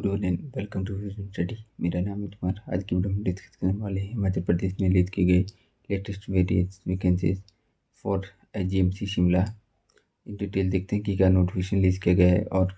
Everyone and welcome to vision study. मेरा नाम है कुमार। आज की वीडियो में डिस्कस करने वाले हैं मध्य प्रदेश में रिलीज की गई latest various vacancies for IGMC Shimla. In detail देखते हैं कि क्या नोटिफिकेशन रिलीज किया गया है और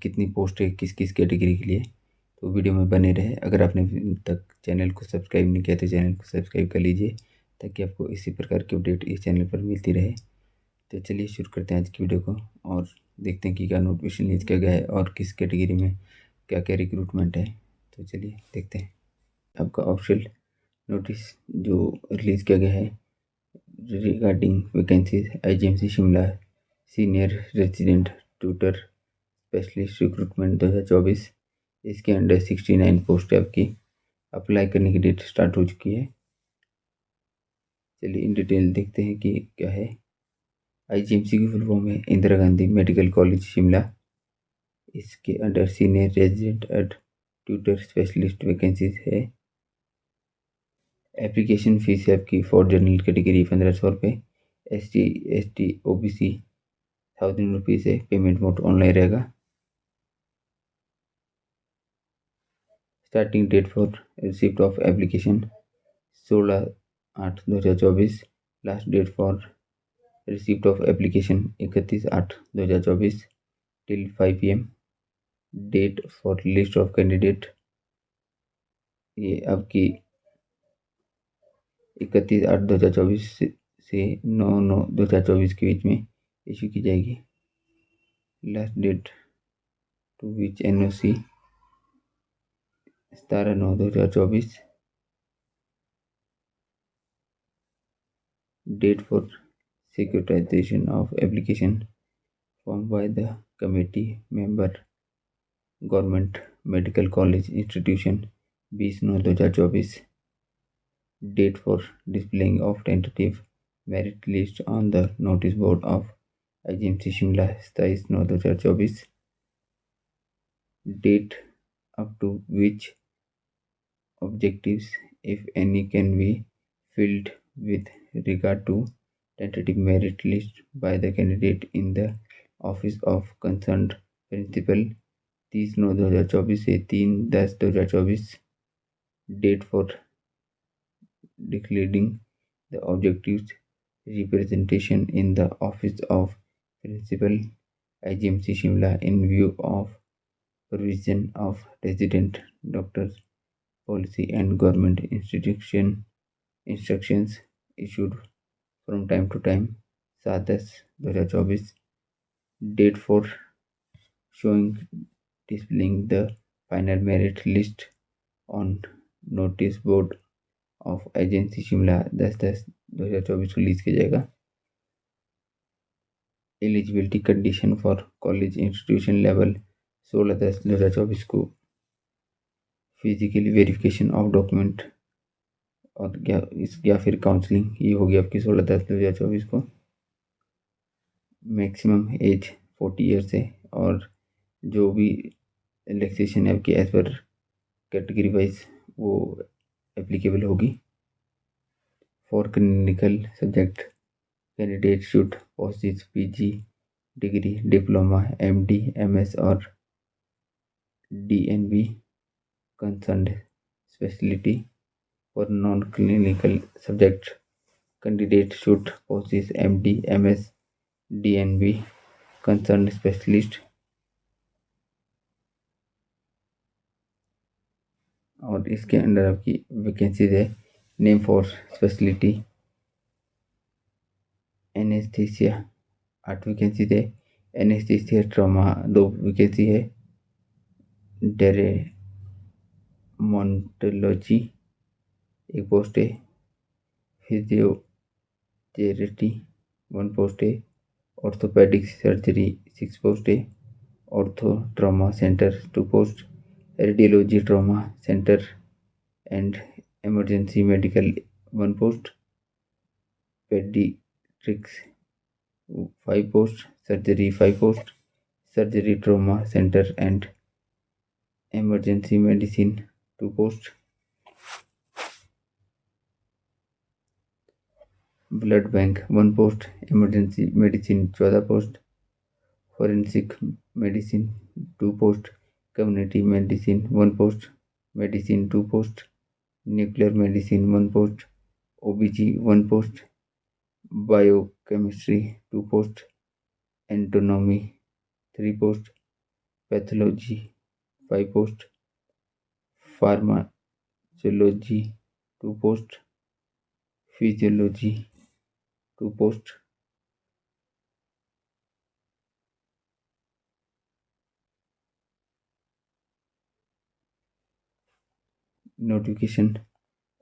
कितनी पोस्ट है किस किस कैटेगरी के लिए। तो वीडियो में बने रहे। अगर आपने अभी तक चैनल को सब्सक्राइब नहीं किया तो चैनल को सब्सक्राइब कर लीजिए ताकि आपको इसी प्रकार की अपडेट इस चैनल पर मिलती रहे। तो चलिए शुरू करते हैं आज की वीडियो को और देखते हैं कि क्या नोटिफिकेशन रिलीज किया गया है और किस कैटेगरी में क्या क्या रिक्रूटमेंट है। तो चलिए देखते हैं। आपका ऑफिशियल नोटिस जो रिलीज किया गया है regarding vacancies IGMC Shimla senior resident tutor specialist recruitment 2024। इसके अंडर 69 पोस्ट है आपकी। अप्लाई करने की डेट स्टार्ट हो चुकी है। चलिए इन डिटेल देखते हैं कि क्या है। आईजीएमसी की फुल फॉर्म है इंदिरा गांधी मेडिकल कॉलेज शिमला। इसके under senior resident and tutor specialist vacancies है। एप्लीकेशन फीस है आपकी फॉर जनरल कैटेगरी 1500 रुपये, ST OBC 1000 रुपीज़ है। पेमेंट मोड ऑनलाइन रहेगा। Starting date for receipt of application 16/8/2024। Last date for receipt of application 31/8/2024 till 5 PM। Date for list of candidate ये आपकी 31/8/2024 से 9/9/2024 के बीच में इशू की जाएगी। Last date to which NOC 17/9/2024। Date for securitization of application formed by the committee member government medical college institution 20/9/2024। Date for displaying of tentative merit list on the notice board of IGMC Shimla 27/9/2024। Date up to which objectives, if any, can be filled with regard to tentative merit list by the candidate in the office of concerned principal 30/9/2024 से 3/10/2024। Date for declaring the objectives representation in the office of principal IGMC Shimla in view of provision of resident doctor policy and government instructions issued from time to time 7/10/2024। Date for showing displaying the final merit list on notice board of agency Shimla 10/10/2024 को release किया जाएगा। Eligibility condition for college institution level 16/10/2024 को physically verification of document और या फिर counselling ये होगी आपकी 16/10/2024 को। मैक्सिमम एज 40 ईयर्स है और जो भी रिलैक्सेशन है आपकी एज पर कैटेगरी वाइज वो एप्लीकेबल होगी। For clinical subject candidate should possess PG degree, diploma, MD, MS और DNB concerned specialty। For non-clinical subject candidate should possess MD, MS, DNB concerned specialist। और इसके under आपकी vacancies है। Name for speciality anaesthesia 8 vacancies है। Anaesthesia trauma 2 vacancy है। Dermatology 1 post है। Physiotherapy 1 post है। Orthopaedic surgery 6 post है। Ortho trauma centre 2 post. Radiology trauma centre and emergency medical 1 post. Paediatrics 5 post. Surgery 5 post. Surgery trauma centre and emergency medicine 2 post. Blood bank 1 post. Emergency medicine 14 post. Forensic medicine 2 post. community medicine 1 post, medicine 2 post, nuclear medicine 1 post, OBG 1 post, biochemistry 2 post, anatomy 3 post, pathology 5 post, pharmacology 2 post, physiology 2 post, notification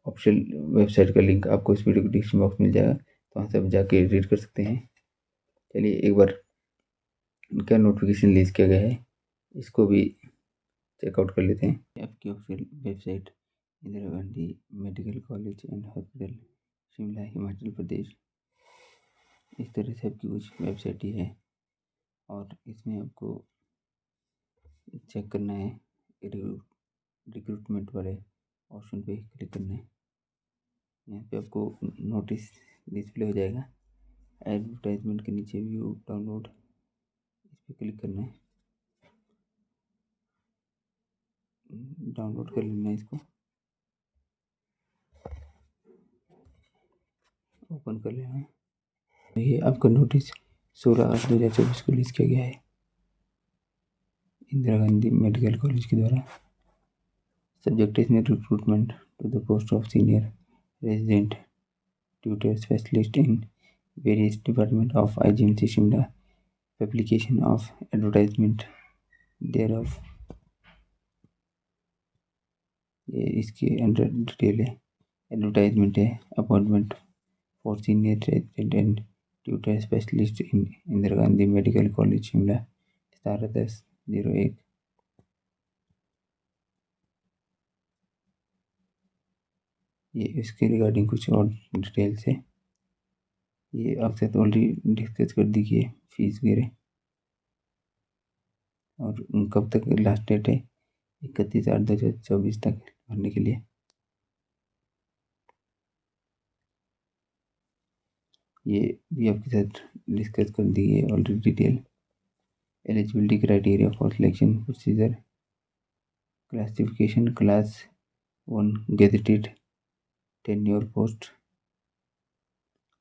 option website का link आपको इस video के description box मिल जाएगा, तो वहाँ से आप जाके रीड कर सकते हैं। चलिए एक बार इनका नोटिफिकेशन रिलीज किया गया है, इसको भी चेकआउट कर लेते हैं। आपकी official website Indira Gandhi medical college and hospital Shimla Himachal Pradesh, इस तरह से आपकी कुछ वेबसाइट ही है और इसमें आपको चेक करना है, रिक्रूटमेंट वाले ऑप्शन पे क्लिक करना है। यहाँ पे आपको नोटिस डिस्प्ले हो जाएगा, एडवर्टाइजमेंट के नीचे व्यू डाउनलोड, इस पर क्लिक करना है, डाउनलोड कर लेना है, इसको ओपन कर लेना है। ये आपका नोटिस 16/8/2024 को रिलीज किया गया है इंदिरा गांधी मेडिकल कॉलेज के द्वारा। सब्जेक्ट इसमें recruitment to the post of senior resident tutor specialist in various department of IGMC Shimla, publication of advertisement thereof, ये इसके अंडर डिटेल है। एडवर्टाइजमेंट है, appointment for senior resident and tutor specialist in Indira Gandhi medical college Shimla 17/10/01। ये इसके regarding कुछ और details है, ये आपसे तो ऑलरेडी डिस्कस कर दी गई है, फीस वगैरह और कब तक लास्ट डेट है 31/8/2024 तक भरने के लिए। ये भी आपके साथ डिस्कस कर दी है already detail. Eligibility criteria for selection procedure, classification class 1 gazetted tenure post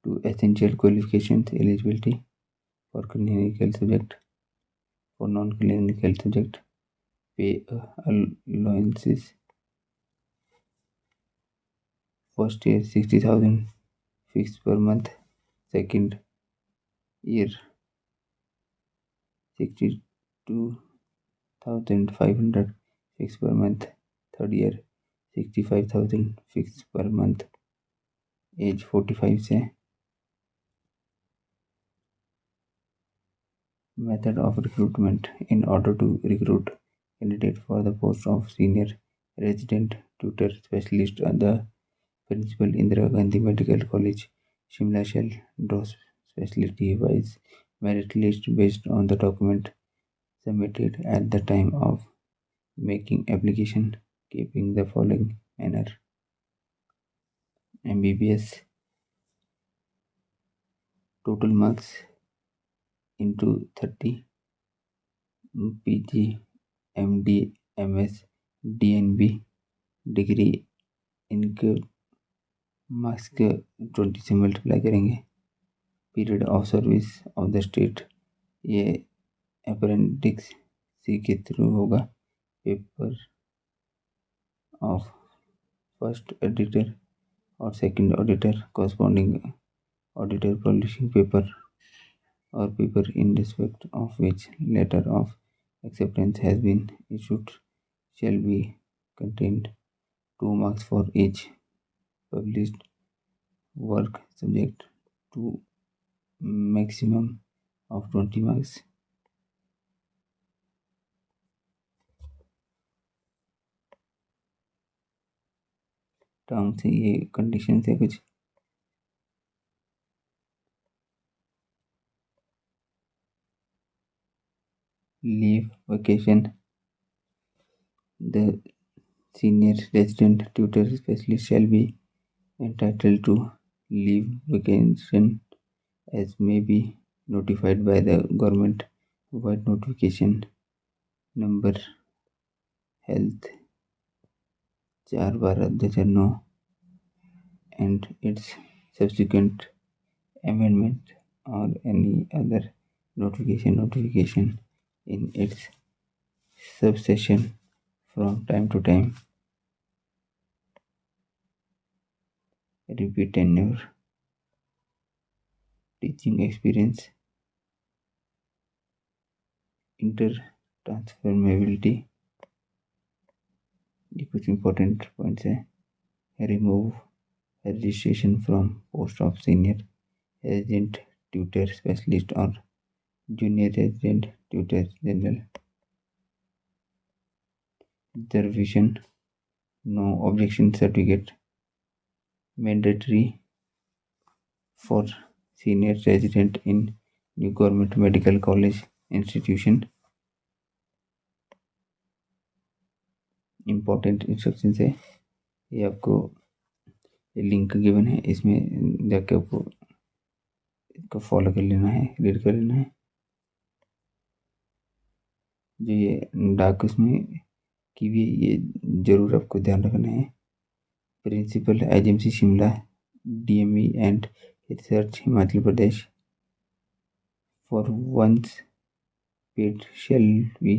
to essential qualifications, eligibility for clinical subject, for non-clinical subject, pay allowances, first year 60,000 fixed per month, second year 62,500 fixed per month, third year 65,000 fixed per month, as 45 से। Method of recruitment: in order to recruit candidate for the post of senior resident tutor specialist, the principal Indira Gandhi Medical College Shimla shall draw specialty-wise merit list based on the document submitted at the time of making application, keeping the following manner: MBBS total marks into 30, PG, MD, MS, DNB degree इनके marks के 20 से multiply करेंगे। Period of service of the state, ये appendix C के through होगा। Paper of first author और second author, corresponding author publishing paper और paper in respect of which letter of acceptance has been issued shall be contained 2 marks for each published work subject to maximum of 20 marks. Terms है, ये condition है कुछ। Leave vacation, the senior resident tutor specialist shall be entitled to leave vacation as may be notified by the government by notification number health 4/12/2009 and its subsequent amendment or any other notification in its subsection from time to time. Repeat tenure, teaching experience, intertransferability. ये कुछ important points है. Remove registration from post of senior resident tutor specialist or junior resident tutor general. Reservation, no objection certificate mandatory for senior resident in new government medical college institution. Important instructions है, ये आपको link given है, इसमें जाके आपको इसको follow कर लेना है, रीड कर लेना है. जो ये डाक उसमें की भी ये जरूर आपको ध्यान रखना है. Principal agency Shimla DME and research Himachal Pradesh for once paid shall be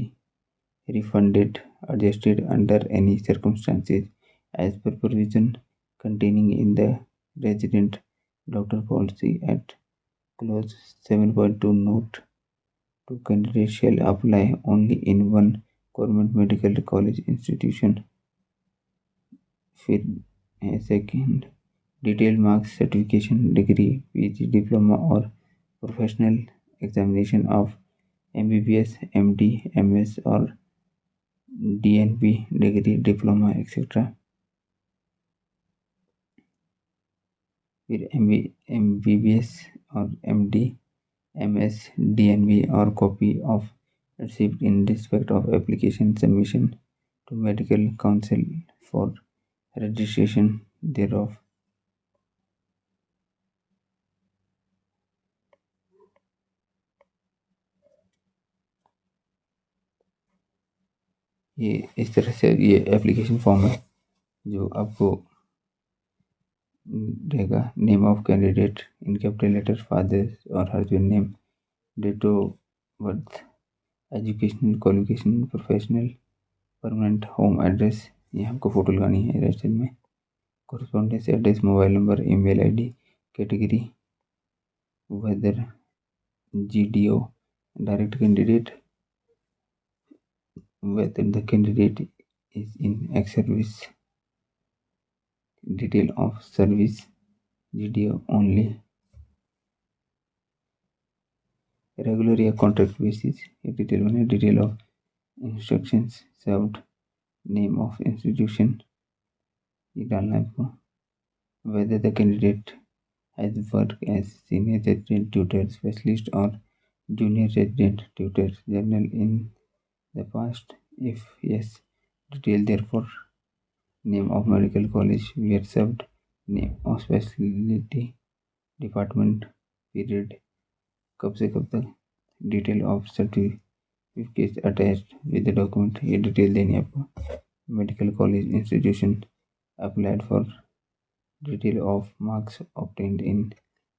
refunded, adjusted under any circumstances as per provision containing in the resident doctor policy at clause 7.2 note to candidates shall apply only in one government medical college institution. फिर second, detailed marks certification degree PG diploma or professional examination of MBBS MD MS or DNB degree diploma etcetera. फिर MBBS और MD MS DNB और copy of receipt in respect of application submission to medical council for registration thereof. ये इस तरह से ये application form है जो आपको रहेगा. Name of candidate in capital letter, father और husband name, date of birth, educational qualification, professional, permanent home address, ये हमको फ़ोटो लगानी है रजिस्टर में, correspondence address, mobile number, email ID, category, whether GDO direct candidate, whether the candidate is in ex-service, detail of service, GDO only, regular या contract basis, ये detail बने, detail of instructions served, name of institution ये डालना है आपको, whether the candidate has worked as senior resident tutor specialist or junior resident tutor general in the past, if yes, detail therefore, name of medical college where served, name of specialty department, period कब से कब तक, detail of certificate attached with the document, ये detail देनी है आपको. Medical college institution applied for, detail of marks obtained in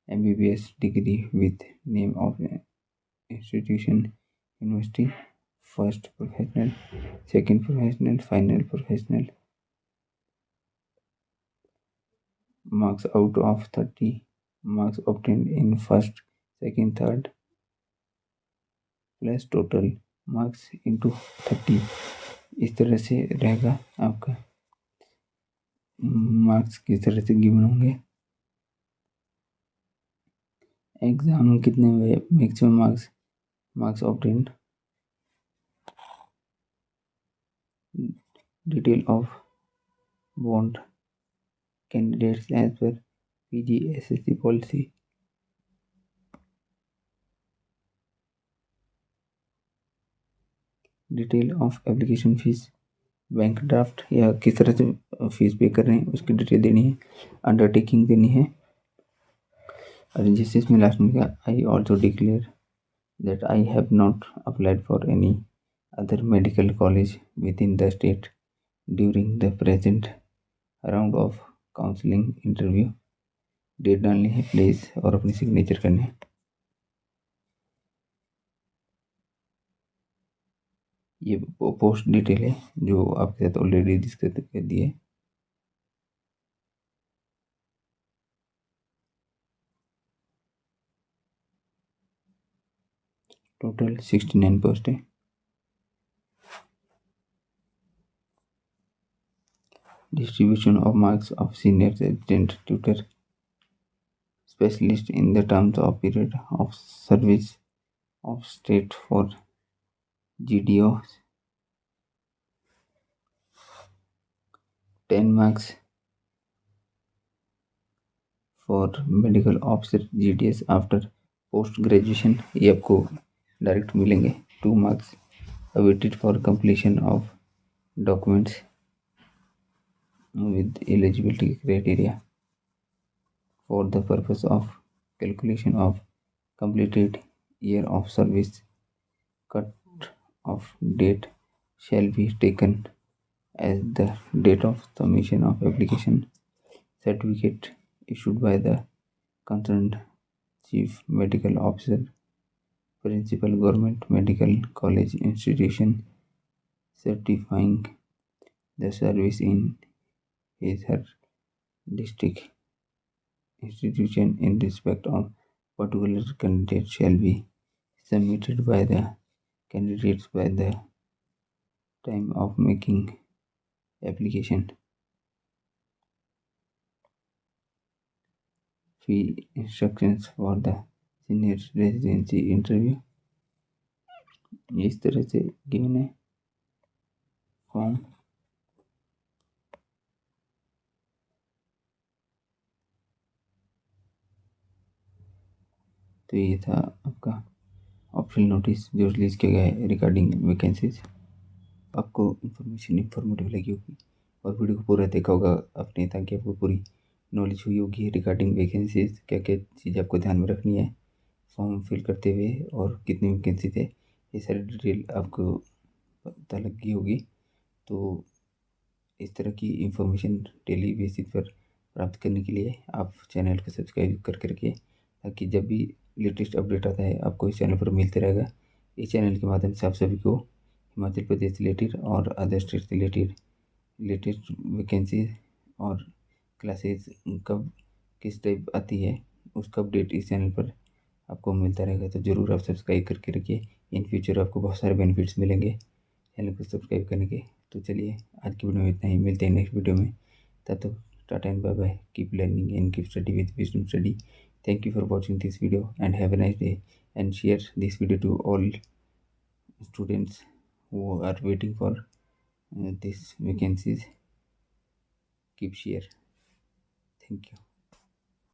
MBBS degree with name of institution, university, first professional, second professional, final professional, marks out of 30 marks obtained in first, second, third plus total marks into 30. इस तरह से रहेगा आपका marks किस तरह से given होंगे. Exam में कितने हुए, maximum marks obtained, detail of bond candidates as per PGSSC policy, detail of application fees, bank draft या किस तरह से फीस पे कर रहे हैं उसकी डिटेल देनी है, अंडरटेकिंग देनी है. और जिस इसमें लास्ट में क्या, I also declare that I have not applied for any other medical college within the state during the present round of counselling interview. Date डालनी है प्लीज़ और अपनी सिग्नेचर करनी है। ये पोस्ट डिटेल है जो आपके साथ ऑलरेडी डिस्कस कर दी है। टोटल 69 पोस्ट है। Distribution of marks of senior resident tutor specialist in the terms of period of service of state for GDO 10 marks for medical officer GDS after post graduation ये आपको direct मिलेंगे। 2 marks awaited for completion of documents with eligibility criteria for the purpose of calculation of completed year of service. Cut off date shall be taken as the date of submission of application. Certificate issued by the concerned chief medical officer, principal government medical college institution, certifying the service in his her district institution in respect of particular candidate shall be submitted by the candidates by the time of making application. Fee instructions for the senior residency interview इस तरह से given है form. तो ये था आपका optional notice जो release किया गया है रिगार्डिंग वैकेंसीज। आपको इन्फॉर्मेटिव लगी होगी और वीडियो को पूरा देखा होगा आपने ताकि आपको पूरी नॉलेज हुई होगी रिगार्डिंग वैकेंसीज, क्या क्या चीज़ आपको ध्यान में रखनी है फॉर्म फिल करते हुए और कितनी वैकेंसी थे, ये सारी डिटेल आपको पता लग गई होगी। तो इस तरह की इंफॉर्मेशन डेली बेसिस पर प्राप्त करने के लिए आप चैनल को सब्सक्राइब करके रखिए ताकि जब भी लेटेस्ट अपडेट आता है आपको इस चैनल पर मिलते रहेगा। इस चैनल के माध्यम से आप सभी को हिमाचल प्रदेश से रिलेटेड और अदर स्टेट से रिलेटेड लेटेस्ट वैकेंसी और क्लासेस कब किस टाइप आती है उसका अपडेट इस चैनल पर आपको मिलता रहेगा। तो ज़रूर आप सब्सक्राइब करके रखिए। इन फ्यूचर आपको बहुत सारे बेनिफिट्स मिलेंगे चैनल को सब्सक्राइब करने के। तो चलिए आज की वीडियो में इतना ही, मिलते हैं नेक्स्ट वीडियो में। तब तक tata and bye bye, keep learning and keep study with wisdom study. Thank you for watching this video and have a nice day and share this video to all students who are waiting for these vacancies. Keep share. Thank you.